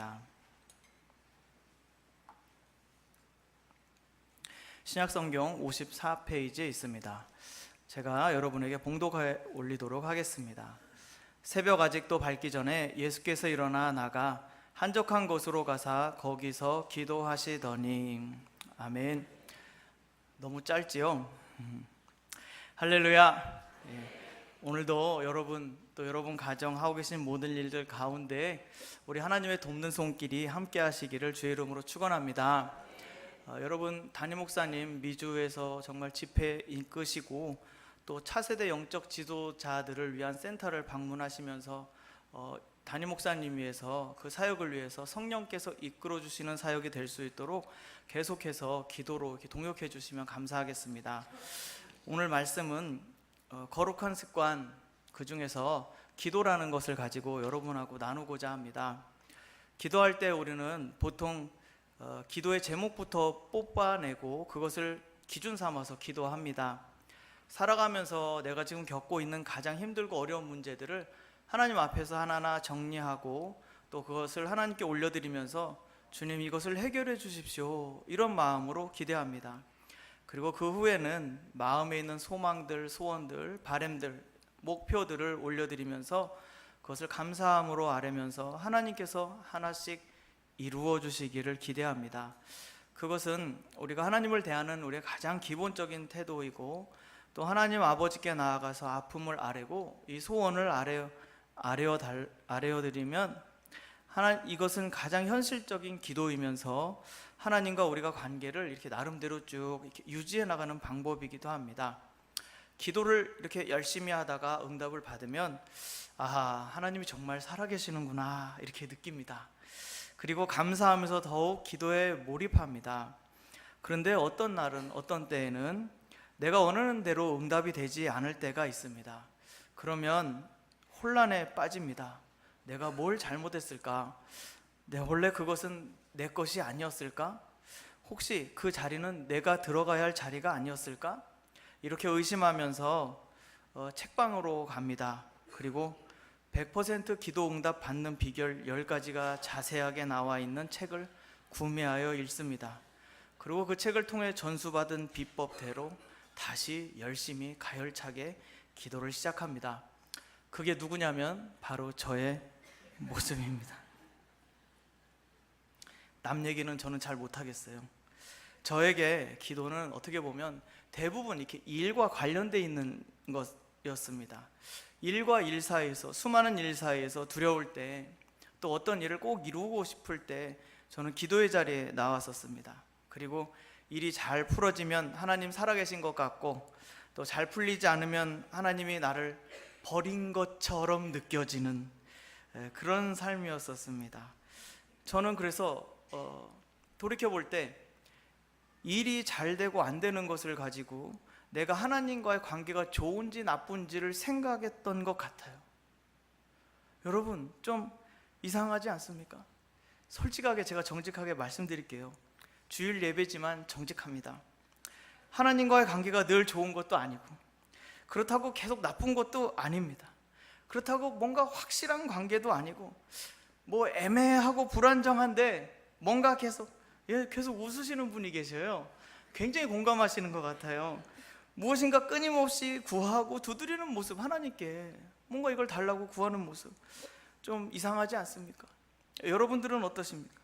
하겠습니다. 신약성경 54페이지에 있습니다. 제가 여러분에게 봉독해 올리도록 하겠습니다. 새벽 아직도 밝기 전에 예수께서 일어나 나가 한적한 곳으로 가사 거기서 기도하시더니. 아멘. 너무 짧지요? 할렐루야. 오늘도 여러분 가정 하고 계신 모든 일들 가운데 우리 하나님의 돕는 손길이 함께 하시기를 주의 이름으로 축원합니다. 여러분, 담임 목사님 미주에서 정말 집회 이끄시고 또 차세대 영적 지도자들을 위한 센터를 방문하시면서 담임 목사님 위해서 그 사역을 위해서 성령께서 이끌어 주시는 사역이 될 수 있도록 계속해서 기도로 이렇게 동역해 주시면 감사하겠습니다. 오늘 말씀은 거룩한 습관, 그 중에서 기도라는 것을 가지고 여러분하고 나누고자 합니다. 기도할 때 우리는 보통 기도의 제목부터 뽑아내고 그것을 기준 삼아서 기도합니다. 살아가면서 내가 지금 겪고 있는 가장 힘들고 어려운 문제들을 하나님 앞에서 하나하나 정리하고 또 그것을 하나님께 올려드리면서 주님, 이것을 해결해 주십시오, 이런 마음으로 기도합니다. 그리고 그 후에는 마음에 있는 소망들, 소원들, 바람들, 목표들을 올려드리면서 그것을 감사함으로 아뢰면서 하나님께서 하나씩 이루어 주시기를 기대합니다. 그것은 우리가 하나님을 대하는 우리의 가장 기본적인 태도이고, 또 하나님 아버지께 나아가서 아픔을 아뢰고 이 소원을 아뢰어드리면 이것은 가장 현실적인 기도이면서 하나님과 우리가 관계를 이렇게 나름대로 쭉 이렇게 유지해 나가는 방법이기도 합니다. 기도를 이렇게 열심히 하다가 응답을 받으면 하나님이 정말 살아계시는구나 이렇게 느낍니다. 그리고 감사하면서 더욱 기도에 몰입합니다. 그런데 어떤 날은, 어떤 때에는 내가 원하는 대로 응답이 되지 않을 때가 있습니다. 그러면 혼란에 빠집니다. 내가 뭘 잘못했을까? 원래 그것은 내 것이 아니었을까? 혹시 그 자리는 내가 들어가야 할 자리가 아니었을까? 이렇게 의심하면서 책방으로 갑니다. 그리고 100% 기도 응답 받는 비결 10가지가 자세하게 나와 있는 책을 구매하여 읽습니다. 그리고 그 책을 통해 전수받은 비법대로 다시 열심히 가열차게 기도를 시작합니다. 그게 누구냐면 바로 저의 모습입니다. 남 얘기는 저는 잘 못하겠어요. 저에게 기도는 어떻게 보면 대부분 이렇게 일과 관련되어 있는 것이었습니다. 일과 일 사이에서, 수많은 일 사이에서 두려울 때, 또 어떤 일을 꼭 이루고 싶을 때 저는 기도의 자리에 나왔었습니다. 그리고 일이 잘 풀어지면 하나님 살아계신 것 같고, 또 잘 풀리지 않으면 하나님이 나를 버린 것처럼 느껴지는 그런 삶이었었습니다. 저는 그래서 돌이켜볼 때 일이 잘 되고 안 되는 것을 가지고 내가 하나님과의 관계가 좋은지 나쁜지를 생각했던 것 같아요. 여러분, 좀 이상하지 않습니까? 솔직하게 제가 정직하게 말씀드릴게요. 주일 예배지만 정직합니다. 하나님과의 관계가 늘 좋은 것도 아니고, 그렇다고 계속 나쁜 것도 아닙니다. 그렇다고 뭔가 확실한 관계도 아니고, 뭐 애매하고 불안정한데 뭔가 계속 웃으시는 분이 계셔요. 굉장히 공감하시는 것 같아요. 무엇인가 끊임없이 구하고 두드리는 모습, 하나님께 뭔가 이걸 달라고 구하는 모습, 좀 이상하지 않습니까? 여러분들은 어떠십니까?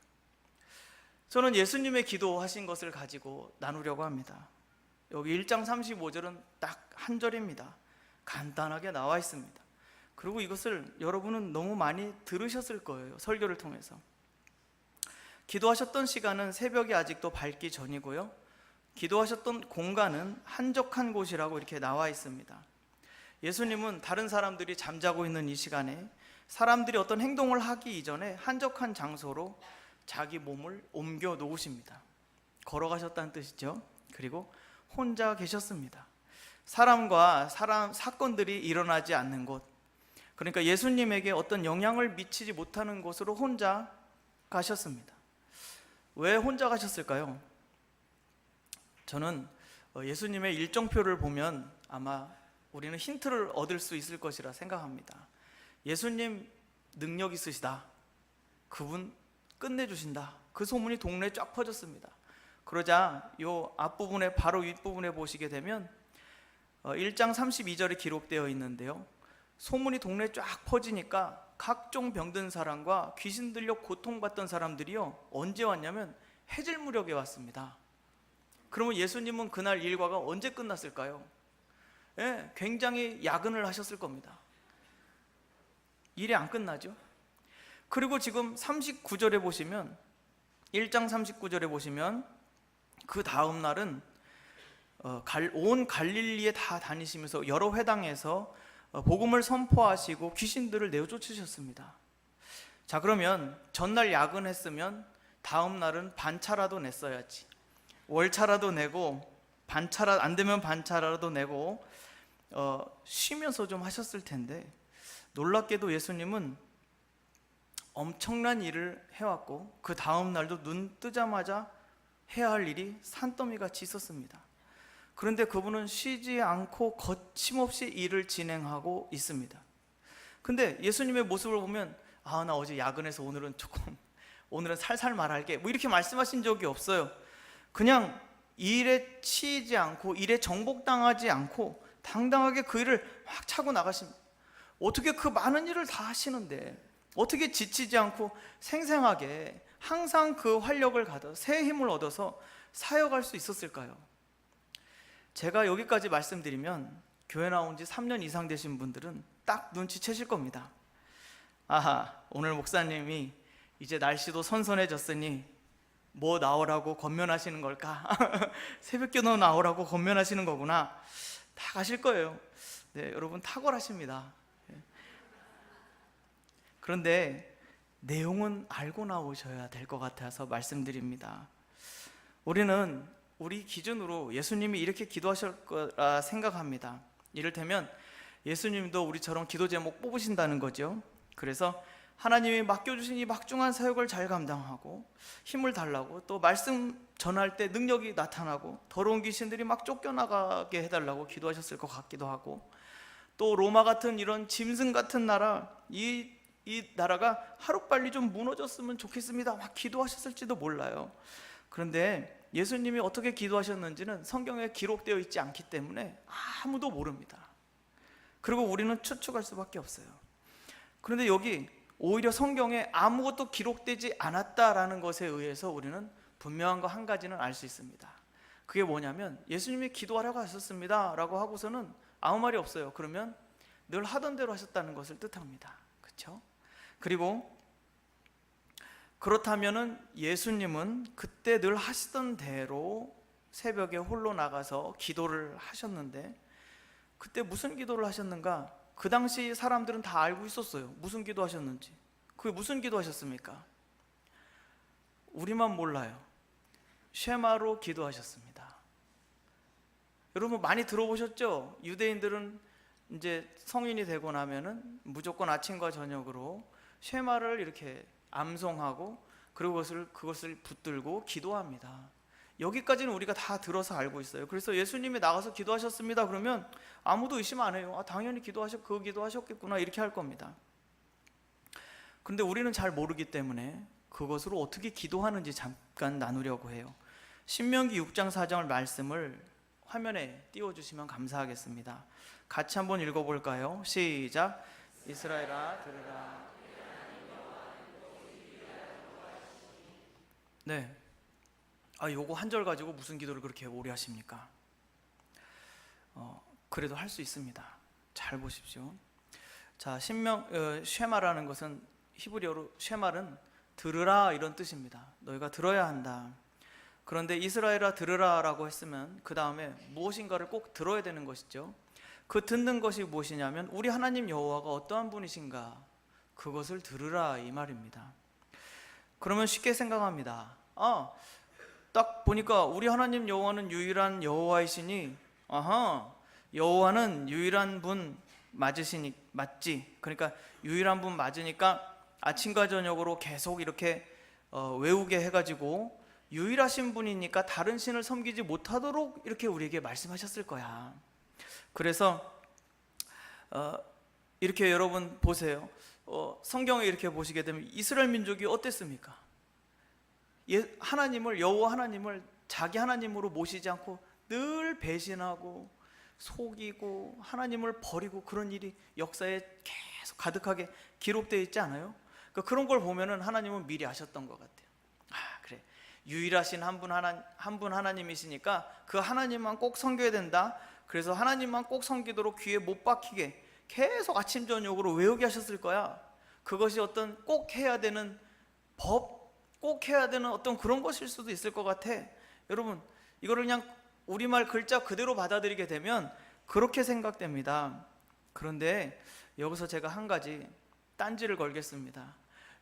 저는 예수님의 기도하신 것을 가지고 나누려고 합니다. 여기 1장 35절은 딱 한 절입니다. 간단하게 나와 있습니다. 그리고 이것을 여러분은 너무 많이 들으셨을 거예요. 설교를 통해서. 기도하셨던 시간은 새벽이 아직도 밝기 전이고요, 기도하셨던 공간은 한적한 곳이라고 이렇게 나와 있습니다. 예수님은 다른 사람들이 잠자고 있는 이 시간에 사람들이 어떤 행동을 하기 이전에 한적한 장소로 자기 몸을 옮겨 놓으십니다. 걸어가셨다는 뜻이죠. 그리고 혼자 계셨습니다. 사람과 사건들이 일어나지 않는 곳, 그러니까 예수님에게 어떤 영향을 미치지 못하는 곳으로 혼자 가셨습니다. 왜 혼자 가셨을까요? 저는 예수님의 일정표를 보면 아마 우리는 힌트를 얻을 수 있을 것이라 생각합니다. 예수님 능력 있으시다. 그분 끝내주신다. 그 소문이 동네에 쫙 퍼졌습니다. 그러자 요 앞부분에 바로 윗부분에 보시게 되면 1장 32절에 기록되어 있는데요, 소문이 동네에 쫙 퍼지니까 각종 병든 사람과 귀신 들려 고통받던 사람들이요, 언제 왔냐면 해질 무렵에 왔습니다. 그러면 예수님은 그날 일과가 언제 끝났을까요? 예, 굉장히 야근을 하셨을 겁니다. 일이 안 끝나죠. 그리고 지금 39절에 보시면, 1장 39절에 보시면 그 다음 날은 온 갈릴리에 다 다니시면서 여러 회당에서 복음을 선포하시고 귀신들을 내쫓으셨습니다. 자, 그러면 전날 야근했으면 다음 날은 반차라도 냈어야지. 월차라도 내고, 반차라 안 되면 반차라도 내고 쉬면서 좀 하셨을 텐데, 놀랍게도 예수님은 엄청난 일을 해왔고 그 다음 날도 눈 뜨자마자 해야 할 일이 산더미같이 있었습니다. 그런데 그분은 쉬지 않고 거침없이 일을 진행하고 있습니다. 근데 예수님의 모습을 보면, 나 어제 야근해서 오늘은 살살 말할게, 뭐 이렇게 말씀하신 적이 없어요. 그냥 일에 치이지 않고 일에 정복당하지 않고 당당하게 그 일을 막 차고 나가십니다. 어떻게 그 많은 일을 다 하시는데 어떻게 지치지 않고 생생하게 항상 그 활력을 가져 새 힘을 얻어서 사역할 수 있었을까요? 제가 여기까지 말씀드리면 교회 나온 지 3년 이상 되신 분들은 딱 눈치채실 겁니다. 아하, 오늘 목사님이 이제 날씨도 선선해졌으니 뭐 나오라고 권면하시는 걸까? 새벽기도 나오라고 권면하시는 거구나. 다 가실 거예요. 네, 여러분 탁월하십니다. 그런데 내용은 알고 나오셔야 될 것 같아서 말씀드립니다. 우리는 우리 기준으로 예수님이 이렇게 기도하실 거라 생각합니다. 이를테면 예수님도 우리처럼 기도 제목 뽑으신다는 거죠. 그래서 하나님이 맡겨주신 이 막중한 사역을 잘 감당하고 힘을 달라고, 또 말씀 전할 때 능력이 나타나고 더러운 귀신들이 막 쫓겨나가게 해달라고 기도하셨을 것 같기도 하고, 또 로마 같은 이런 짐승 같은 나라, 이 나라가 하루빨리 좀 무너졌으면 좋겠습니다 막 기도하셨을지도 몰라요. 그런데 예수님이 어떻게 기도하셨는지는 성경에 기록되어 있지 않기 때문에 아무도 모릅니다. 그리고 우리는 추측할 수밖에 없어요. 그런데 여기 오히려 성경에 아무것도 기록되지 않았다라는 것에 의해서 우리는 분명한 거 한 가지는 알 수 있습니다. 그게 뭐냐면 예수님이 기도하라고 하셨습니다 라고 하고서는 아무 말이 없어요. 그러면 늘 하던 대로 하셨다는 것을 뜻합니다. 그렇죠? 그리고 그렇다면은 예수님은 그때 늘 하시던 대로 새벽에 홀로 나가서 기도를 하셨는데, 그때 무슨 기도를 하셨는가? 그 당시 사람들은 다 알고 있었어요. 무슨 기도 하셨는지. 그게 무슨 기도 하셨습니까? 우리만 몰라요. 쉐마로 기도하셨습니다. 여러분 많이 들어보셨죠? 유대인들은 이제 성인이 되고 나면은 무조건 아침과 저녁으로 쉐마를 이렇게 암송하고 그것을 붙들고 기도합니다. 여기까지는 우리가 다 들어서 알고 있어요. 그래서 예수님이 나가서 기도하셨습니다 그러면 아무도 의심 안 해요. 당연히 그 기도하셨겠구나 이렇게 할 겁니다. 그런데 우리는 잘 모르기 때문에 그것으로 어떻게 기도하는지 잠깐 나누려고 해요. 신명기 6장 4절 말씀을 화면에 띄워주시면 감사하겠습니다. 같이 한번 읽어볼까요? 시작. 이스라엘아 들으라. 네. 요거 한 절 가지고 무슨 기도를 그렇게 오래 하십니까? 그래도 할 수 있습니다. 잘 보십시오. 자, 쉐마라는 것은 히브리어로 쉐말은 들으라 이런 뜻입니다. 너희가 들어야 한다. 그런데 이스라엘아 들으라라고 했으면 그 다음에 무엇인가를 꼭 들어야 되는 것이죠. 그 듣는 것이 무엇이냐면 우리 하나님 여호와가 어떠한 분이신가, 그것을 들으라 이 말입니다. 그러면 쉽게 생각합니다. 딱 보니까 우리 하나님 여호와는 유일한 여호와이시니, 여호와는 유일한 분 맞지? 그러니까 유일한 분 맞으니까 아침과 저녁으로 계속 이렇게 외우게 해가지고 유일하신 분이니까 다른 신을 섬기지 못하도록 이렇게 우리에게 말씀하셨을 거야. 그래서 이렇게 여러분 보세요. 성경에 이렇게 보시게 되면 이스라엘 민족이 어땠습니까? 하나님을, 여호와 하나님을 자기 하나님으로 모시지 않고 늘 배신하고 속이고 하나님을 버리고 그런 일이 역사에 계속 가득하게 기록되어 있지 않아요? 그러니까 그런 걸 보면은 하나님은 미리 아셨던 것 같아요. 그래, 유일하신 한 분 하나님이시니까 그 하나님만 꼭 섬겨야 된다. 그래서 하나님만 꼭 섬기도록 귀에 못 박히게 계속 아침 저녁으로 외우게 하셨을 거야. 그것이 어떤 꼭 해야 되는 법, 꼭 해야 되는 어떤 그런 것일 수도 있을 것 같아. 여러분, 이거를 그냥 우리말 글자 그대로 받아들이게 되면 그렇게 생각됩니다. 그런데 여기서 제가 한 가지 딴지를 걸겠습니다.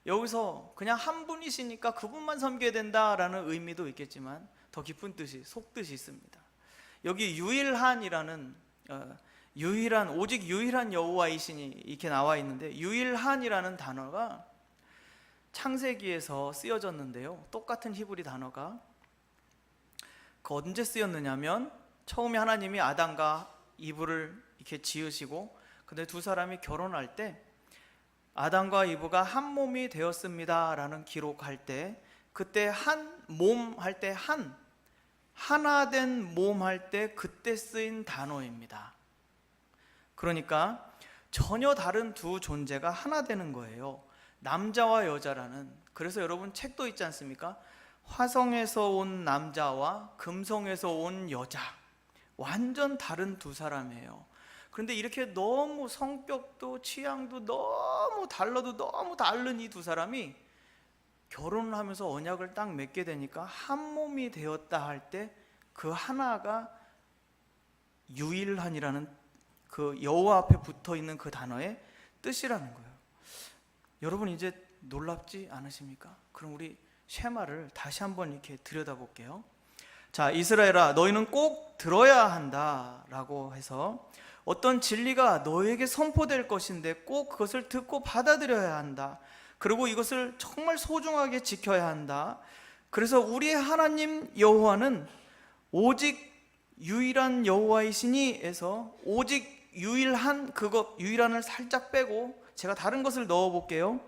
여기서 그냥 한 분이시니까 그분만 섬겨야 된다라는 의미도 있겠지만 더 깊은 뜻이, 속뜻이 있습니다. 여기 유일한이라는 유일한, 오직 유일한 여호와이시니 이렇게 나와 있는데, 유일한이라는 단어가 창세기에서 쓰여졌는데요, 똑같은 히브리 단어가 그 언제 쓰였느냐면 처음에 하나님이 아담과 이브를 이렇게 지으시고 근데 두 사람이 결혼할 때 아담과 이브가 한 몸이 되었습니다 라는 기록할 때, 그때 한 몸 할 때 하나 된 몸 할 때 그때 쓰인 단어입니다. 그러니까 전혀 다른 두 존재가 하나 되는 거예요. 남자와 여자라는. 그래서 여러분 책도 있지 않습니까? 화성에서 온 남자와 금성에서 온 여자, 완전 다른 두 사람이에요. 그런데 이렇게 너무 성격도 취향도 너무 달라도 너무 다른 이 두 사람이 결혼을 하면서 언약을 딱 맺게 되니까 한 몸이 되었다 할 때 그 하나가 유일한이라는 그 여호와 앞에 붙어 있는 그 단어의 뜻이라는 거예요. 여러분 이제 놀랍지 않으십니까? 그럼 우리 쉐마를 다시 한번 이렇게 들여다볼게요. 자, 이스라엘아, 너희는 꼭 들어야 한다 라고 해서 어떤 진리가 너에게 선포될 것인데 꼭 그것을 듣고 받아들여야 한다. 그리고 이것을 정말 소중하게 지켜야 한다. 그래서 우리의 하나님 여호와는 오직 유일한 여호와이시니 에서 오직 유일한, 그것 유일한을 살짝 빼고 제가 다른 것을 넣어 볼게요.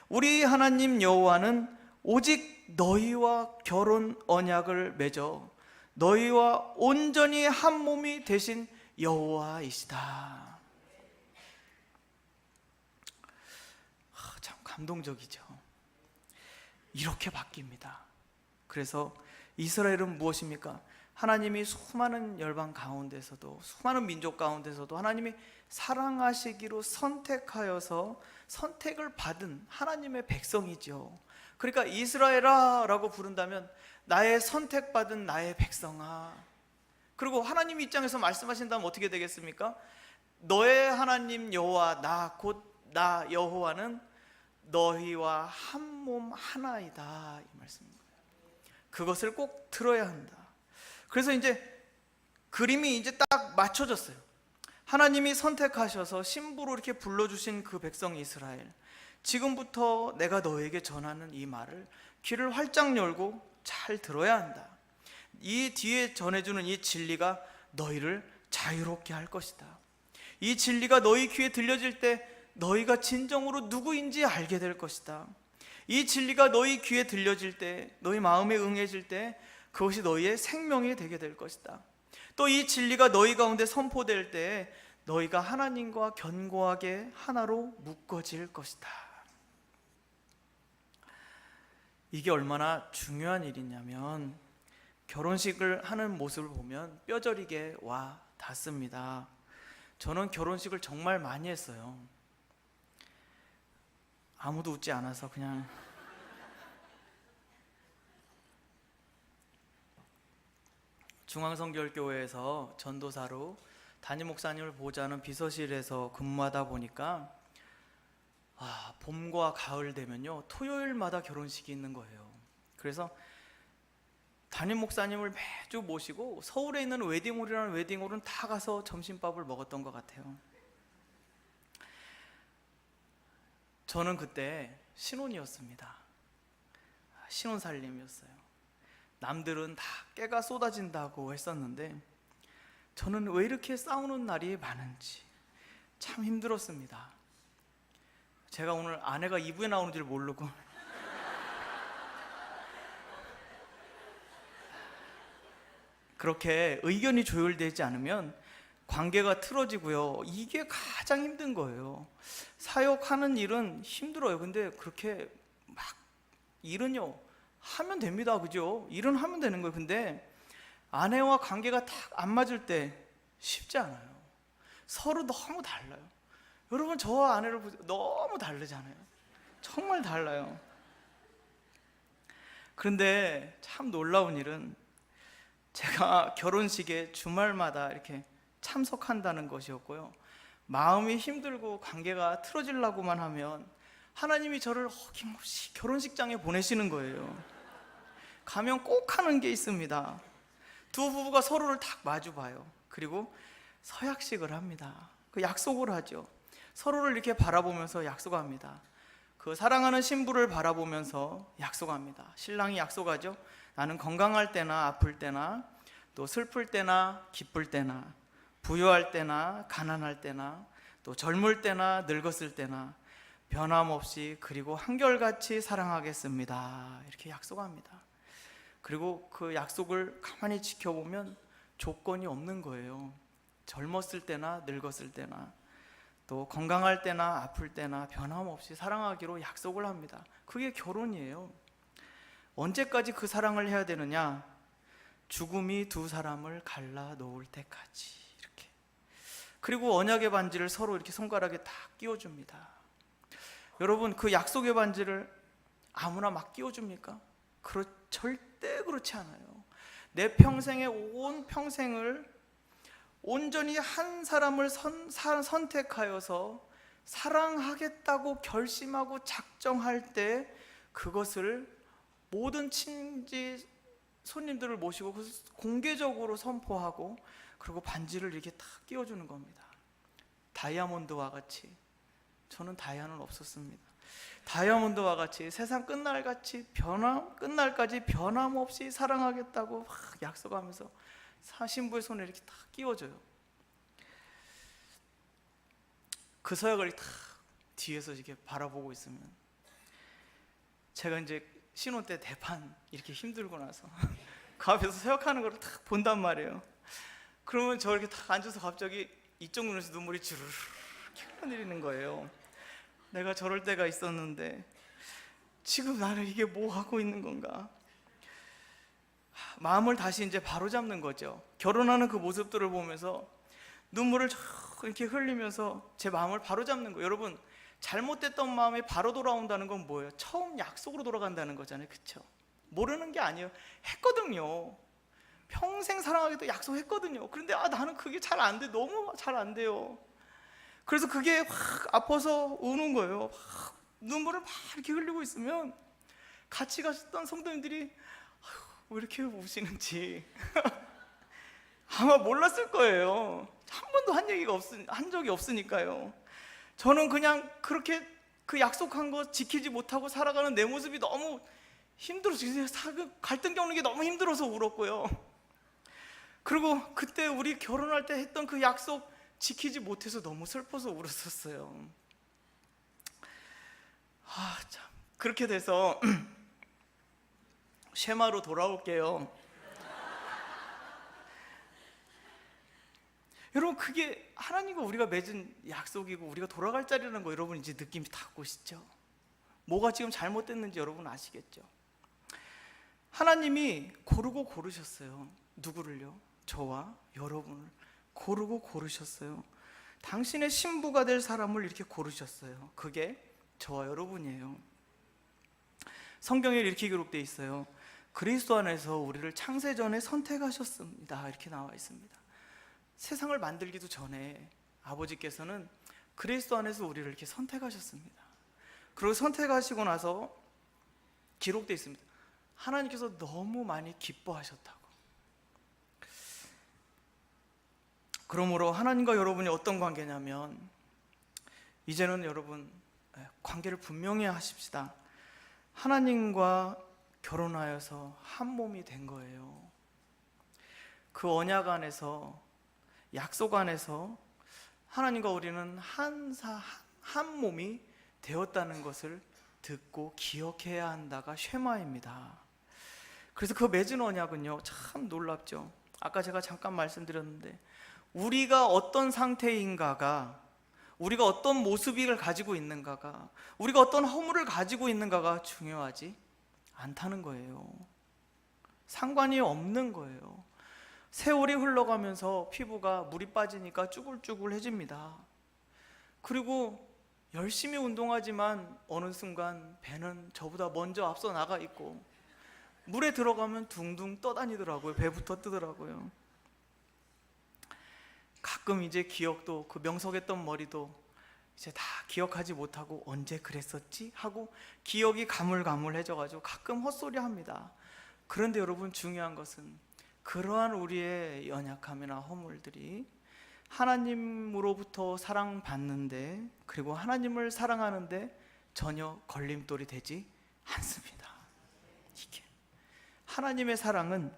우리 하나님 여호와는 오직 너희와 결혼 언약을 맺어 너희와 온전히 한 몸이 되신 여호와이시다. 참 감동적이죠. 이렇게 바뀝니다. 그래서 이스라엘은 무엇입니까? 하나님이 수많은 열방 가운데서도, 수많은 민족 가운데서도 하나님이 사랑하시기로 선택하여서 선택을 받은 하나님의 백성이죠. 그러니까 이스라엘아 라고 부른다면 나의 선택받은 나의 백성아. 그리고 하나님 입장에서 말씀하신다면 어떻게 되겠습니까? 너의 하나님 여호와, 나 곧 나 여호와는 너희와 한 몸 하나이다, 이 말씀입니다. 그것을 꼭 들어야 한다. 그래서 이제 그림이 이제 딱 맞춰졌어요. 하나님이 선택하셔서 신부로 이렇게 불러주신 그 백성 이스라엘, 지금부터 내가 너에게 전하는 이 말을 귀를 활짝 열고 잘 들어야 한다. 이 뒤에 전해주는 이 진리가 너희를 자유롭게 할 것이다. 이 진리가 너희 귀에 들려질 때 너희가 진정으로 누구인지 알게 될 것이다. 이 진리가 너희 귀에 들려질 때, 너희 마음에 응해질 때 그것이 너희의 생명이 되게 될 것이다. 또 이 진리가 너희 가운데 선포될 때 너희가 하나님과 견고하게 하나로 묶어질 것이다. 이게 얼마나 중요한 일이냐면 결혼식을 하는 모습을 보면 뼈저리게 와 닿습니다. 저는 결혼식을 정말 많이 했어요. 아무도 웃지 않아서 그냥. 중앙성결교회에서 전도사로 담임 목사님을 보좌하는 비서실에서 근무하다 보니까 봄과 가을 되면요 토요일마다 결혼식이 있는 거예요. 그래서 담임 목사님을 매주 모시고 서울에 있는 웨딩홀이라는 웨딩홀은 다 가서 점심밥을 먹었던 것 같아요. 저는 그때 신혼이었습니다. 신혼살림이었어요. 남들은 다 깨가 쏟아진다고 했었는데 저는 왜 이렇게 싸우는 날이 많은지 참 힘들었습니다. 제가 오늘 아내가 2부에 나오는 줄 모르고 그렇게 의견이 조율되지 않으면 관계가 틀어지고요. 이게 가장 힘든 거예요. 사역하는 일은 힘들어요. 근데 그렇게 막 일은요 하면 됩니다. 그죠? 일은 하면 되는 거예요. 근데 아내와 관계가 딱 안 맞을 때 쉽지 않아요. 서로 너무 달라요. 여러분 저와 아내를 보세요. 너무 다르잖아요. 정말 달라요. 그런데 참 놀라운 일은 제가 결혼식에 주말마다 이렇게 참석한다는 것이었고요. 마음이 힘들고 관계가 틀어지려고만 하면 하나님이 저를 어김없이 결혼식장에 보내시는 거예요. 가면 꼭 하는 게 있습니다. 두 부부가 서로를 딱 마주 봐요. 그리고 서약식을 합니다. 그 약속을 하죠. 서로를 이렇게 바라보면서 약속합니다. 그 사랑하는 신부를 바라보면서 약속합니다. 신랑이 약속하죠. 나는 건강할 때나 아플 때나 또 슬플 때나 기쁠 때나 부유할 때나 가난할 때나 또 젊을 때나 늙었을 때나 변함없이 그리고 한결같이 사랑하겠습니다. 이렇게 약속합니다. 그리고 그 약속을 가만히 지켜보면 조건이 없는 거예요. 젊었을 때나 늙었을 때나 또 건강할 때나 아플 때나 변함없이 사랑하기로 약속을 합니다. 그게 결혼이에요. 언제까지 그 사랑을 해야 되느냐? 죽음이 두 사람을 갈라 놓을 때까지. 이렇게. 그리고 언약의 반지를 서로 이렇게 손가락에 딱 끼워줍니다. 여러분 그 약속의 반지를 아무나 막 끼워줍니까? 절대 그렇지 않아요. 내 평생의 온 평생을 온전히 한 사람을 선택하여서 사랑하겠다고 결심하고 작정할 때 그것을 모든 친지 손님들을 모시고 공개적으로 선포하고 그리고 반지를 이렇게 딱 끼워주는 겁니다. 다이아몬드와 같이. 저는 다이아는 없었습니다. 다이아몬드와 같이 세상 끝날까지 변함없이 사랑하겠다고 막 약속하면서 신부의 손에 이렇게 딱 끼워줘요. 그 서약을 딱 뒤에서 이렇게 바라보고 있으면 제가 이제 신혼 때 대판 이렇게 힘들고 나서 그 앞에서 서약하는 걸 딱 본단 말이에요. 그러면 저 이렇게 딱 앉아서 갑자기 이쪽 눈에서 눈물이 주르르 흘러내리는 거예요. 내가 저럴 때가 있었는데 지금 나는 이게 뭐 하고 있는 건가? 마음을 다시 이제 바로잡는 거죠. 결혼하는 그 모습들을 보면서 눈물을 이렇게 흘리면서 제 마음을 바로잡는 거예요. 여러분 잘못됐던 마음이 바로 돌아온다는 건 뭐예요? 처음 약속으로 돌아간다는 거잖아요. 그렇죠? 모르는 게 아니에요. 했거든요. 평생 사랑하겠다 약속했거든요. 그런데 나는 그게 잘 안 돼. 너무 잘 안 돼요. 그래서 그게 확 아파서 우는 거예요. 막 눈물을 막 이렇게 흘리고 있으면 같이 가셨던 성도님들이 왜 이렇게 우시는지 아마 몰랐을 거예요. 한 번도 한 적이 없으니까요. 저는 그냥 그렇게 그 약속한 거 지키지 못하고 살아가는 내 모습이 너무 힘들어서 갈등 겪는 게 너무 힘들어서 울었고요. 그리고 그때 우리 결혼할 때 했던 그 약속 지키지 못해서 너무 슬퍼서 울었었어요. 참 그렇게 돼서 쉐마로 돌아올게요. 여러분 그게 하나님과 우리가 맺은 약속이고 우리가 돌아갈 자리라는 거 여러분 이제 느낌이 딱 오시죠? 뭐가 지금 잘못됐는지 여러분 아시겠죠? 하나님이 고르셨어요. 누구를요? 저와 여러분을 고르고 고르셨어요. 당신의 신부가 될 사람을 이렇게 고르셨어요. 그게 저와 여러분이에요. 성경에 이렇게 기록되어 있어요. 그리스도 안에서 우리를 창세전에 선택하셨습니다. 이렇게 나와 있습니다. 세상을 만들기도 전에 아버지께서는 그리스도 안에서 우리를 이렇게 선택하셨습니다. 그리고 선택하시고 나서 기록되어 있습니다. 하나님께서 너무 많이 기뻐하셨다고. 그러므로 하나님과 여러분이 어떤 관계냐면 이제는 여러분 관계를 분명히 하십시다. 하나님과 결혼하여서 한 몸이 된 거예요. 그 언약 안에서 약속 안에서 하나님과 우리는 한 몸이 되었다는 것을 듣고 기억해야 한다가 쉐마입니다. 그래서 그 맺은 언약은요 참 놀랍죠. 아까 제가 잠깐 말씀드렸는데, 우리가 어떤 상태인가가, 우리가 어떤 모습을 가지고 있는가가, 우리가 어떤 허물을 가지고 있는가가 중요하지 않다는 거예요. 상관이 없는 거예요. 세월이 흘러가면서 피부가 물이 빠지니까 쭈글쭈글해집니다. 그리고 열심히 운동하지만 어느 순간 배는 저보다 먼저 앞서 나가 있고, 물에 들어가면 둥둥 떠다니더라고요. 배부터 뜨더라고요. 가끔 이제 기억도, 그 명석했던 머리도 이제 다 기억하지 못하고 언제 그랬었지? 하고 기억이 가물가물해져가지고 가끔 헛소리 합니다. 그런데 여러분, 중요한 것은 그러한 우리의 연약함이나 허물들이 하나님으로부터 사랑받는데, 그리고 하나님을 사랑하는데 전혀 걸림돌이 되지 않습니다. 이게 하나님의 사랑은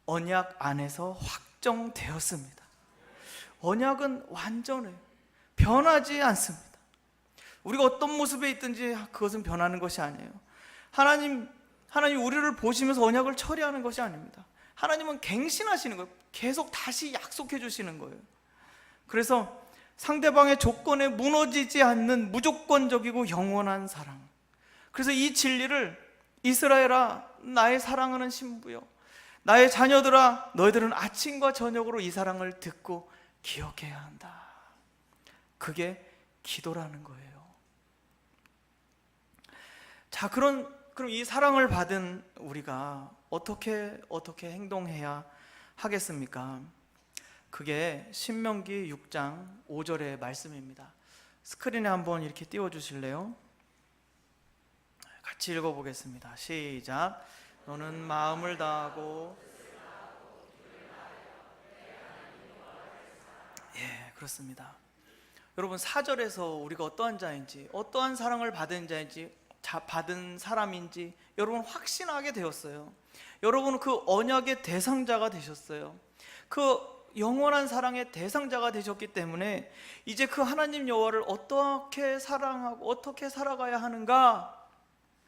언약 안에서 확정되었습니다. 언약은 완전해요. 변하지 않습니다. 우리가 어떤 모습에 있든지 그것은 변하는 것이 아니에요. 하나님 우리를 보시면서 언약을 처리하는 것이 아닙니다. 하나님은 갱신하시는 거예요. 계속 다시 약속해 주시는 거예요. 그래서 상대방의 조건에 무너지지 않는 무조건적이고 영원한 사랑. 그래서 이 진리를 이스라엘아, 나의 사랑하는 신부여, 나의 자녀들아, 너희들은 아침과 저녁으로 이 사랑을 듣고 기억해야 한다. 그게 기도라는 거예요. 자, 그럼 이 사랑을 받은 우리가 어떻게 행동해야 하겠습니까? 그게 신명기 6장 5절의 말씀입니다. 스크린에 한번 이렇게 띄워주실래요? 같이 읽어보겠습니다. 시작. 너는 마음을 다하고, 예, 그렇습니다. 여러분, 4절에서 우리가 어떠한 자인지, 어떠한 사랑을 받은 자인지, 받은 사람인지 여러분 확신하게 되었어요. 여러분은 그 언약의 대상자가 되셨어요. 그 영원한 사랑의 대상자가 되셨기 때문에 이제 그 하나님 여호와를 어떻게 사랑하고 어떻게 살아가야 하는가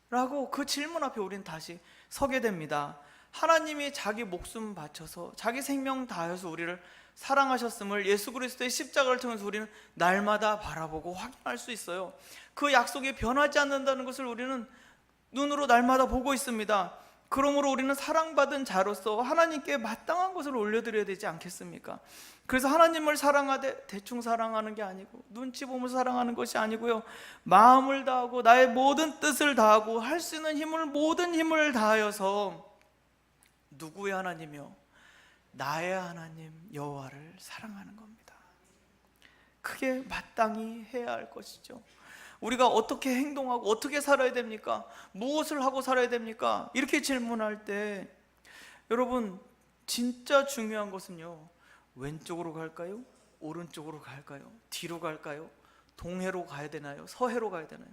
라고 그 질문 앞에 우리는 다시 서게 됩니다. 하나님이 자기 목숨 바쳐서 자기 생명 다해서 우리를 사랑하셨음을 예수 그리스도의 십자가를 통해서 우리는 날마다 바라보고 확인할 수 있어요. 그 약속이 변하지 않는다는 것을 우리는 눈으로 날마다 보고 있습니다. 그러므로 우리는 사랑받은 자로서 하나님께 마땅한 것을 올려드려야 되지 않겠습니까? 그래서 하나님을 사랑하되 대충 사랑하는 게 아니고, 눈치 보면서 사랑하는 것이 아니고요, 마음을 다하고 나의 모든 뜻을 다하고 할 수 있는 모든 힘을 다하여서 누구의 하나님이요? 나의 하나님 여호와를 사랑하는 겁니다. 그게 마땅히 해야 할 것이죠. 우리가 어떻게 행동하고 어떻게 살아야 됩니까? 무엇을 하고 살아야 됩니까? 이렇게 질문할 때 여러분, 진짜 중요한 것은요, 왼쪽으로 갈까요? 오른쪽으로 갈까요? 뒤로 갈까요? 동해로 가야 되나요? 서해로 가야 되나요?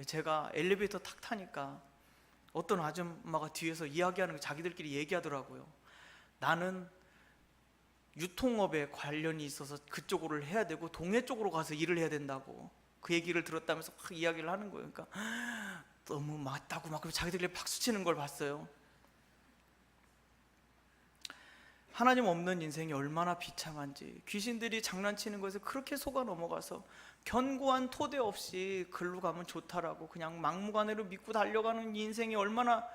제가 엘리베이터 탁 타니까 어떤 아줌마가 뒤에서 이야기하는 거 자기들끼리 얘기하더라고요. 나는 유통업에 관련이 있어서 그쪽으로 해야 되고 동해 쪽으로 가서 일을 해야 된다고 그 얘기를 들었다면서 막 이야기를 하는 거예요. 그러니까 너무 맞다고 막 자기들끼리 박수치는 걸 봤어요. 하나님 없는 인생이 얼마나 비참한지, 귀신들이 장난치는 것에 그렇게 속아 넘어가서 견고한 토대 없이 글로 가면 좋다라고 그냥 막무가내로 믿고 달려가는 인생이 얼마나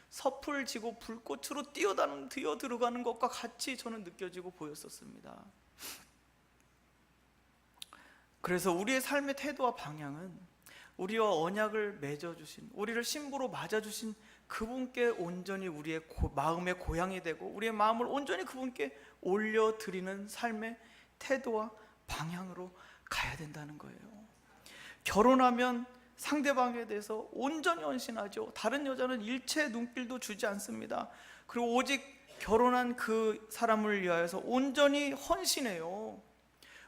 섣불지고 불꽃으로 뛰어 들어가는 것과 같이 저는 느껴지고 보였었습니다. 그래서 우리의 삶의 태도와 방향은 우리와 언약을 맺어주신, 우리를 신부로 맞아주신 그분께 온전히 우리의 마음의 고향이 되고 우리의 마음을 온전히 그분께 올려드리는 삶의 태도와 방향으로 가야 된다는 거예요. 결혼하면 상대방에 대해서 온전히 헌신하죠. 다른 여자는 일체 눈길도 주지 않습니다. 그리고 오직 결혼한 그 사람을 위하여서 온전히 헌신해요.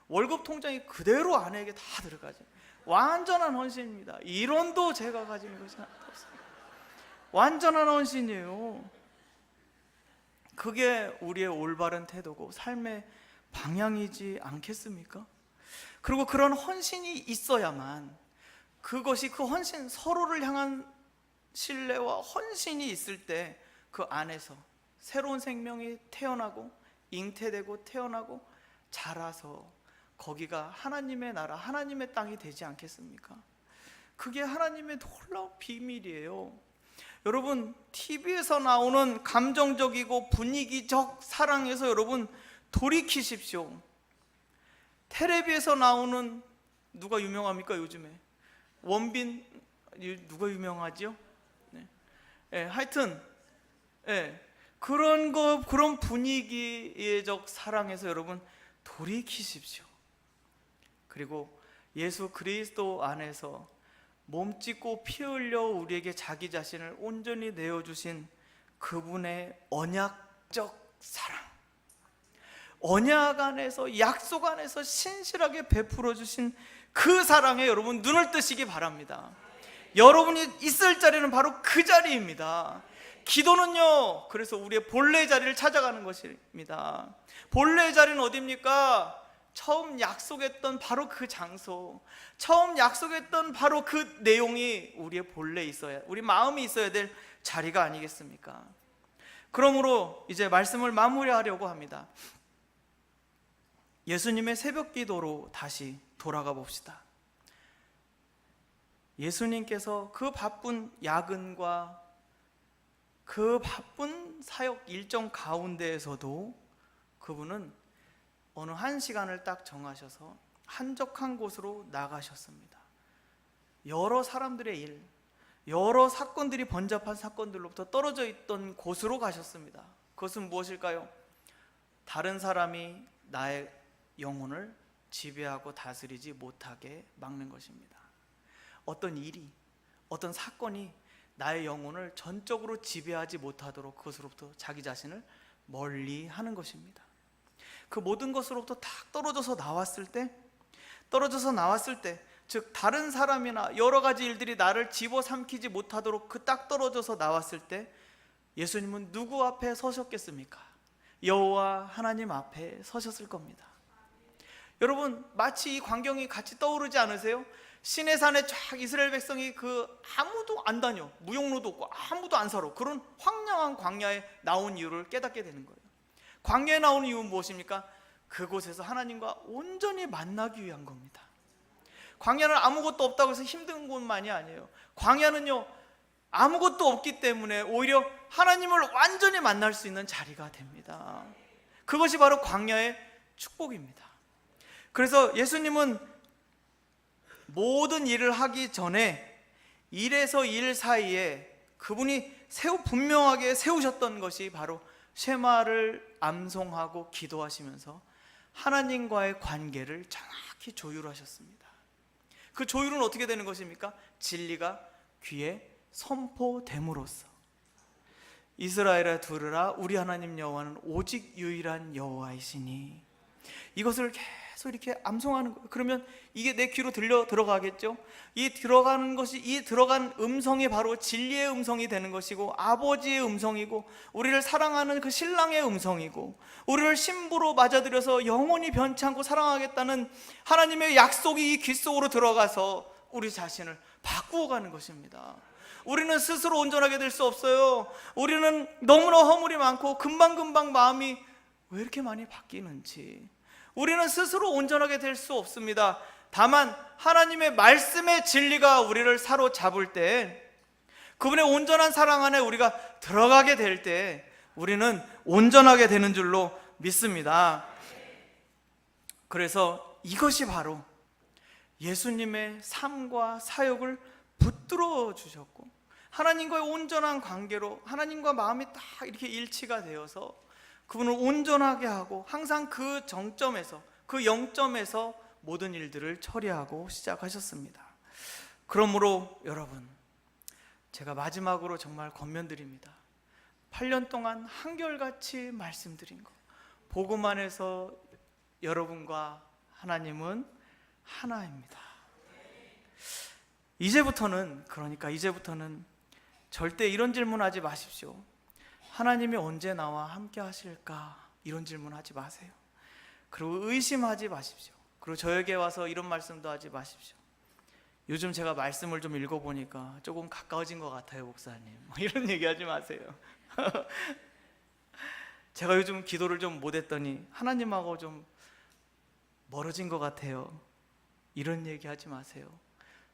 월급 통장이 그대로 아내에게 다 들어가죠. 완전한 헌신입니다. 이론도 제가 가진 것이 없습니다. 완전한 헌신이에요. 그게 우리의 올바른 태도고 삶의 방향이지 않겠습니까? 그리고 그런 헌신이 있어야만, 그것이 그 헌신, 서로를 향한 신뢰와 헌신이 있을 때 그 안에서 새로운 생명이 태어나고 잉태되고 태어나고 자라서 거기가 하나님의 나라, 하나님의 땅이 되지 않겠습니까? 그게 하나님의 놀라운 비밀이에요. 여러분, TV에서 나오는 감정적이고 분위기적 사랑에서 여러분 돌이키십시오. 텔레비에서 나오는, 누가 유명합니까 요즘에? 원빈, 누가 유명하죠? 네. 네, 하여튼 그런 분위기적 사랑에서 여러분 돌이키십시오. 그리고 예수 그리스도 안에서 몸 찢고 피 흘려 우리에게 자기 자신을 온전히 내어주신 그분의 언약적 사랑, 언약 안에서, 약속 안에서 신실하게 베풀어 주신 그 사랑에 여러분 눈을 뜨시기 바랍니다. 여러분이 있을 자리는 바로 그 자리입니다. 기도는요, 그래서 우리의 본래 자리를 찾아가는 것입니다. 본래 자리는 어디입니까? 처음 약속했던 바로 그 장소, 처음 약속했던 바로 그 내용이 우리의 본래 있어야, 우리 마음이 있어야 될 자리가 아니겠습니까? 그러므로 이제 말씀을 마무리하려고 합니다. 예수님의 새벽 기도로 다시 돌아가 봅시다. 예수님께서 그 바쁜 야근과 그 바쁜 사역 일정 가운데에서도 그분은 어느 한 시간을 딱 정하셔서 한적한 곳으로 나가셨습니다. 여러 사람들의 일, 여러 사건들이 번잡한 사건들로부터 떨어져 있던 곳으로 가셨습니다. 그것은 무엇일까요? 다른 사람이 나의 영혼을 지배하고 다스리지 못하게 막는 것입니다. 어떤 일이, 어떤 사건이 나의 영혼을 전적으로 지배하지 못하도록 그것으로부터 자기 자신을 멀리 하는 것입니다. 그 모든 것으로부터 딱 떨어져서 나왔을 때, 즉 다른 사람이나 여러 가지 일들이 나를 집어삼키지 못하도록 그 딱 떨어져서 나왔을 때 예수님은 누구 앞에 서셨겠습니까? 여호와 하나님 앞에 서셨을 겁니다. 여러분, 마치 이 광경이 같이 떠오르지 않으세요? 시내산에 쫙 이스라엘 백성이 아무도 안 다녀, 무용로도 없고 아무도 안 살아, 그런 황량한 광야에 나온 이유를 깨닫게 되는 거예요. 광야에 나오는 이유는 무엇입니까? 그곳에서 하나님과 온전히 만나기 위한 겁니다. 광야는 아무것도 없다고 해서 힘든 곳만이 아니에요. 광야는요, 아무것도 없기 때문에 오히려 하나님을 완전히 만날 수 있는 자리가 됩니다. 그것이 바로 광야의 축복입니다. 그래서 예수님은 모든 일을 하기 전에 일에서 일 사이에 그분이 분명하게 세우셨던 것이 바로 쉐마를 암송하고 기도하시면서 하나님과의 관계를 정확히 조율하셨습니다. 그 조율은 어떻게 되는 것입니까? 진리가 귀에 선포됨으로써 이스라엘아 들으라, 우리 하나님 여호와는 오직 유일한 여호와이시니, 이것을 계속 이렇게 암송하는 거예요. 그러면 이게 내 귀로 들어가겠죠? 이 들어간 음성이 바로 진리의 음성이 되는 것이고, 아버지의 음성이고, 우리를 사랑하는 그 신랑의 음성이고, 우리를 신부로 맞아들여서 영원히 변치 않고 사랑하겠다는 하나님의 약속이 이 귀 속으로 들어가서 우리 자신을 바꾸어가는 것입니다. 우리는 스스로 온전하게 될 수 없어요. 우리는 너무나 허물이 많고 금방금방 마음이 왜 이렇게 많이 바뀌는지, 우리는 스스로 온전하게 될 수 없습니다. 다만 하나님의 말씀의 진리가 우리를 사로잡을 때, 그분의 온전한 사랑 안에 우리가 들어가게 될 때 우리는 온전하게 되는 줄로 믿습니다. 그래서 이것이 바로 예수님의 삶과 사역을 붙들어 주셨고, 하나님과의 온전한 관계로 하나님과 마음이 딱 이렇게 일치가 되어서 그분을 온전하게 하고, 항상 그 정점에서, 그 영점에서 모든 일들을 처리하고 시작하셨습니다. 그러므로 여러분, 제가 마지막으로 정말 권면드립니다. 8년 동안 한결같이 말씀드린 것, 복음 안에서 여러분과 하나님은 하나입니다. 이제부터는 절대 이런 질문하지 마십시오. 하나님이 언제 나와 함께 하실까? 이런 질문하지 마세요. 그리고 의심하지 마십시오. 그리고 저에게 와서 이런 말씀도 하지 마십시오. 요즘 제가 말씀을 좀 읽어보니까 조금 가까워진 것 같아요, 목사님. 이런 얘기하지 마세요. 제가 요즘 기도를 좀 못했더니 하나님하고 좀 멀어진 것 같아요. 이런 얘기 하지 마세요.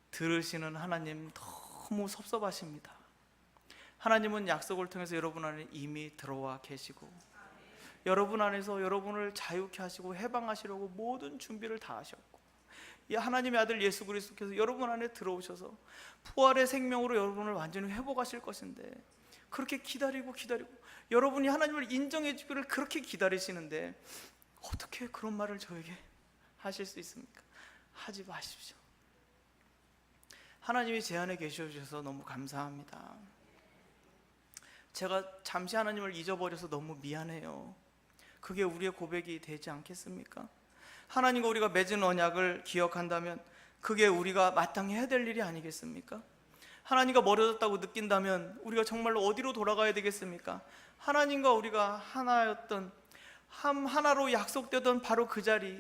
들으시는 하나님 너무 섭섭하십니다. 하나님은 약속을 통해서 여러분 안에 이미 들어와 계시고 여러분 안에서 여러분을 자유케 하시고 해방하시려고 모든 준비를 다 하셨고, 이 하나님의 아들 예수 그리스도께서 여러분 안에 들어오셔서 부활의 생명으로 여러분을 완전히 회복하실 것인데, 그렇게 기다리고 여러분이 하나님을 인정해 주기를 그렇게 기다리시는데 어떻게 그런 말을 저에게 하실 수 있습니까? 하지 마십시오. 하나님이 제 안에 계셔 주셔서 너무 감사합니다. 제가 잠시 하나님을 잊어버려서 너무 미안해요. 그게 우리의 고백이 되지 않겠습니까? 하나님과 우리가 맺은 언약을 기억한다면 그게 우리가 마땅히 해야 될 일이 아니겠습니까? 하나님과 멀어졌다고 느낀다면 우리가 정말로 어디로 돌아가야 되겠습니까? 하나님과 우리가 하나였던, 하나로 약속되던 바로 그 자리,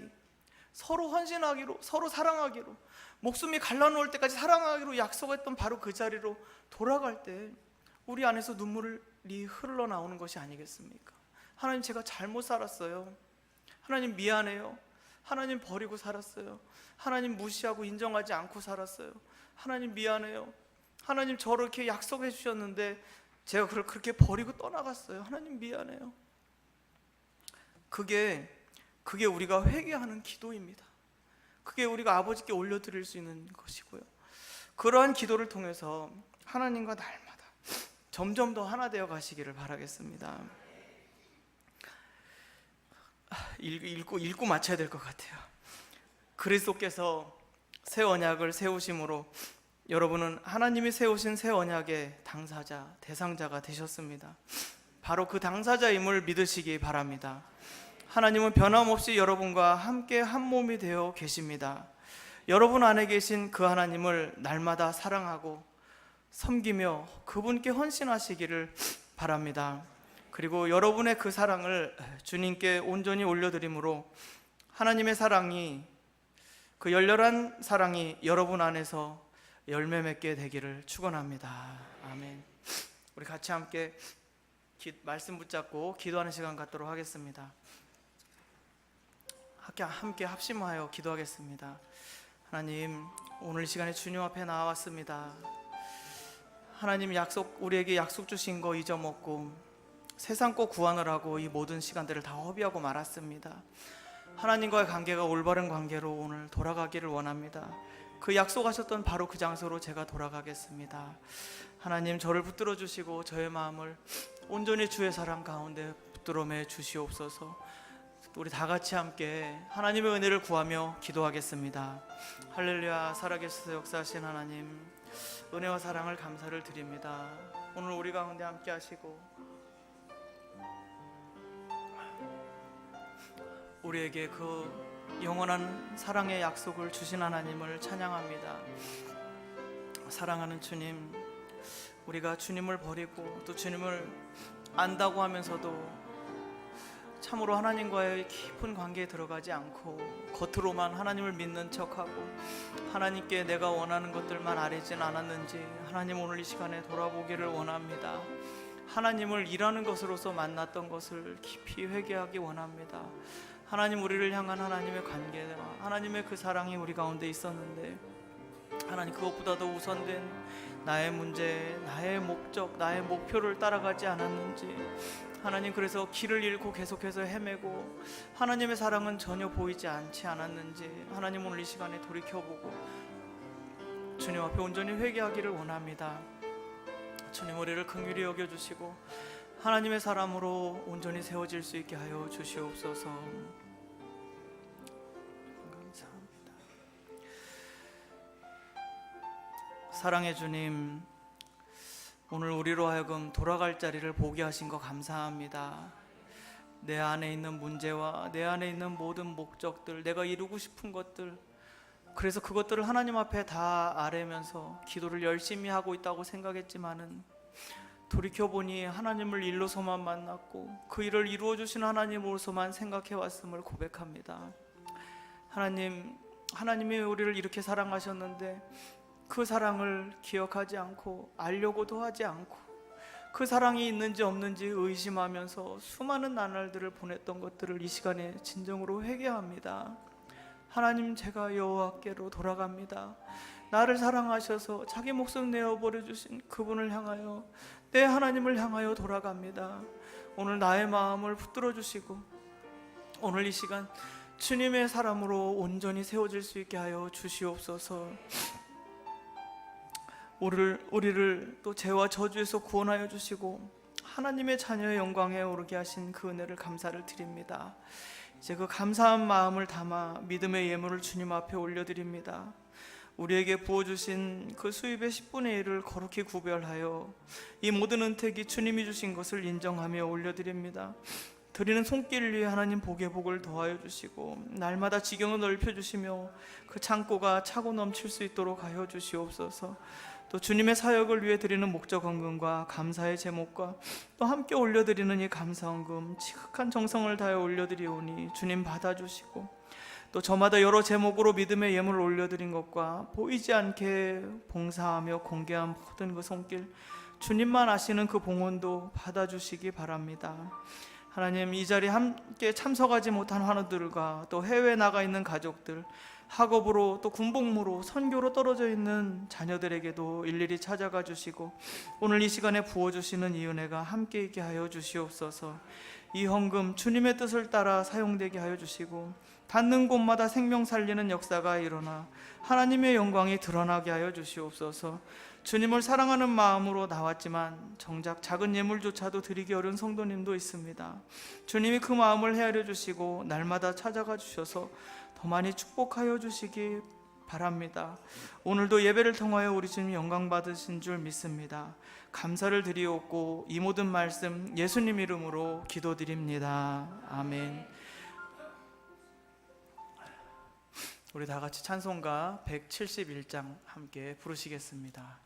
서로 헌신하기로, 서로 사랑하기로, 목숨이 갈라놓을 때까지 사랑하기로 약속했던 바로 그 자리로 돌아갈 때 우리 안에서 눈물이 흘러나오는 것이 아니겠습니까? 하나님, 제가 잘못 살았어요. 하나님 미안해요. 하나님 버리고 살았어요. 하나님 무시하고 인정하지 않고 살았어요. 하나님 미안해요. 하나님 저를 이렇게 약속해 주셨는데 제가 그걸 그렇게 버리고 떠나갔어요. 하나님 미안해요. 그게 우리가 회개하는 기도입니다. 그게 우리가 아버지께 올려드릴 수 있는 것이고요. 그러한 기도를 통해서 하나님과 날마다 점점 더 하나 되어 가시기를 바라겠습니다. 읽고 마쳐야 될 것 같아요. 그리스도께서 새 언약을 세우심으로 여러분은 하나님이 세우신 새 언약의 당사자, 대상자가 되셨습니다. 바로 그 당사자임을 믿으시기 바랍니다. 하나님은 변함없이 여러분과 함께 한 몸이 되어 계십니다. 여러분 안에 계신 그 하나님을 날마다 사랑하고 섬기며 그분께 헌신하시기를 바랍니다. 그리고 여러분의 그 사랑을 주님께 온전히 올려드림으로 하나님의 사랑이, 그 열렬한 사랑이 여러분 안에서 열매 맺게 되기를 축원합니다. 아멘. 우리 같이 함께 말씀 붙잡고 기도하는 시간 갖도록 하겠습니다. 함께 합심하여 기도하겠습니다. 하나님, 오늘 이 시간에 주님 앞에 나왔습니다. 하나님, 우리에게 약속 주신 거 잊어먹고 세상 거 구하느라고 이 모든 시간들을 다 허비하고 말았습니다. 하나님과의 관계가 올바른 관계로 오늘 돌아가기를 원합니다. 그 약속하셨던 바로 그 장소로 제가 돌아가겠습니다. 하나님, 저를 붙들어 주시고 저의 마음을 온전히 주의 사랑 가운데 붙들어 매 주시옵소서. 우리 다 같이 함께 하나님의 은혜를 구하며 기도하겠습니다. 할렐루야. 살아계셔서 역사하신 하나님, 은혜와 사랑을 감사를 드립니다. 오늘 우리 가운데 함께 하시고 우리에게 그 영원한 사랑의 약속을 주신 하나님을 찬양합니다. 사랑하는 주님, 우리가 주님을 버리고 또 주님을 안다고 하면서도 참으로 하나님과의 깊은 관계에 들어가지 않고 겉으로만 하나님을 믿는 척하고 하나님께 내가 원하는 것들만 아뢰진 않았는지 하나님, 오늘 이 시간에 돌아보기를 원합니다. 하나님을 일하는 것으로서 만났던 것을 깊이 회개하기 원합니다. 하나님, 우리를 향한 하나님의 관계와 하나님의 그 사랑이 우리 가운데 있었는데 하나님, 그것보다도 우선된 나의 문제, 나의 목적, 나의 목표를 따라가지 않았는지 하나님, 그래서 길을 잃고 계속해서 헤매고 하나님의 사랑은 전혀 보이지 않지 않았는지 하나님, 오늘 이 시간에 돌이켜보고 주님 앞에 온전히 회개하기를 원합니다. 주님, 우리를 긍휼히 여겨주시고 하나님의 사람으로 온전히 세워질 수 있게 하여 주시옵소서. 감사합니다. 사랑의 주님, 오늘 우리로 하여금 돌아갈 자리를 보게 하신 거 감사합니다. 내 안에 있는 문제와 내 안에 있는 모든 목적들, 내가 이루고 싶은 것들, 그래서 그것들을 하나님 앞에 다 아뢰면서 기도를 열심히 하고 있다고 생각했지만은 돌이켜보니 하나님을 일로서만 만났고 그 일을 이루어주신 하나님으로서만 생각해왔음을 고백합니다. 하나님이 우리를 이렇게 사랑하셨는데 그 사랑을 기억하지 않고 알려고도 하지 않고 그 사랑이 있는지 없는지 의심하면서 수많은 나날들을 보냈던 것들을 이 시간에 진정으로 회개합니다. 하나님, 제가 여호와께로 돌아갑니다. 나를 사랑하셔서 자기 목숨 내어버려 주신 그분을 향하여, 내 하나님을 향하여 돌아갑니다. 오늘 나의 마음을 붙들어 주시고 오늘 이 시간 주님의 사람으로 온전히 세워질 수 있게 하여 주시옵소서. 우리를 또 죄와 저주에서 구원하여 주시고 하나님의 자녀의 영광에 오르게 하신 그 은혜를 감사를 드립니다. 이제 그 감사한 마음을 담아 믿음의 예물을 주님 앞에 올려드립니다. 우리에게 부어주신 그 수입의 10분의 1을 거룩히 구별하여 이 모든 은택이 주님이 주신 것을 인정하며 올려드립니다. 드리는 손길 위에 하나님 복의 복을 더하여 주시고 날마다 지경을 넓혀주시며 그 창고가 차고 넘칠 수 있도록 하여 주시옵소서. 또 주님의 사역을 위해 드리는 목적 헌금과 감사의 제목과 또 함께 올려드리는 이 감사헌금 지극한 정성을 다해 올려드리오니 주님 받아주시고, 또 저마다 여러 제목으로 믿음의 예물을 올려드린 것과 보이지 않게 봉사하며 공개한 모든 그 손길, 주님만 아시는 그 봉헌도 받아주시기 바랍니다. 하나님, 이 자리에 함께 참석하지 못한 환우들과 또 해외에 나가 있는 가족들, 학업으로 또 군복무로 선교로 떨어져 있는 자녀들에게도 일일이 찾아가 주시고 오늘 이 시간에 부어주시는 이 은혜가 함께 있게 하여 주시옵소서. 이 헌금 주님의 뜻을 따라 사용되게 하여 주시고 닿는 곳마다 생명 살리는 역사가 일어나 하나님의 영광이 드러나게 하여 주시옵소서. 주님을 사랑하는 마음으로 나왔지만 정작 작은 예물조차도 드리기 어려운 성도님도 있습니다. 주님이 그 마음을 헤아려 주시고 날마다 찾아가 주셔서 더 많이 축복하여 주시기 바랍니다. 오늘도 예배를 통하여 우리 주님 영광 받으신 줄 믿습니다. 감사를 드리옵고 이 모든 말씀 예수님 이름으로 기도드립니다. 아멘. 우리 다 같이 찬송가 171장 함께 부르시겠습니다.